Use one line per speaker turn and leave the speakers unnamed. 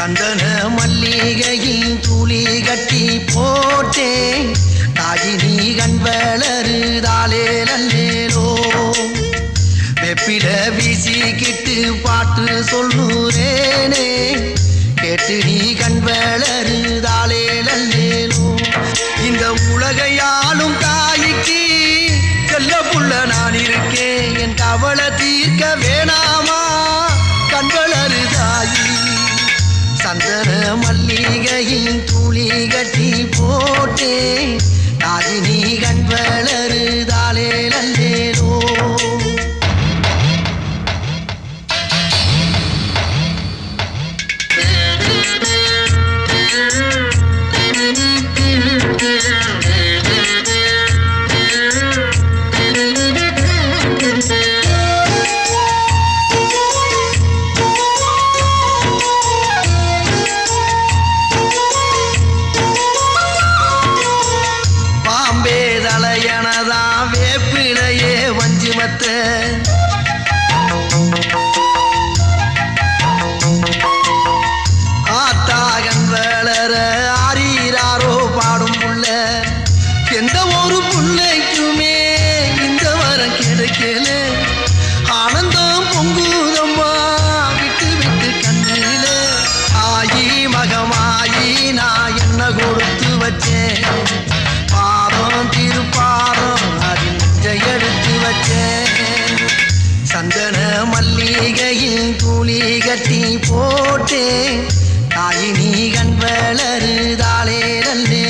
சந்தன மல்லிகையில் துளி கட்டி போட்டேன் தாயினி கண் வளருதாலே நல்லேலோ வெப்பில வீசிக்கிட்டு பாட்டு சொல்லுறேனே கேட்டு நீ கண் வளருதாலே நல்லேலோ இந்த உலகையாலும் தாய்க்கு செல்ல புள்ள நான் இருக்கேன் என் கவலை தீர்க்க வேணாமா கண் வளருதாயி சந்தன மல்லிகையில் துளி கட்டி போட்டேன் தாயினி கண் வளருதாலே நல்லேலோ வேப்பிலையே வஞ்சிமத்த ஆத்தாகன் வளர ஆரீராரோ பாடும் புள்ள எந்த ஒரு புள்ளைக்குமே இந்த வரம் கிடைக்கல ஆனந்தம் பொங்குதம்மா விட்டு விட்டு கண்ணில ஆயி மகமாயி நான் என்ன கொடுத்து வச்சேன் பாதம் திருப்பாதம் அதில் எடுத்து வச்சேன் சந்தன மல்லிகையில் துளி கட்டி போட்டேன் தாயினி கண் வளருதாலே நல்லே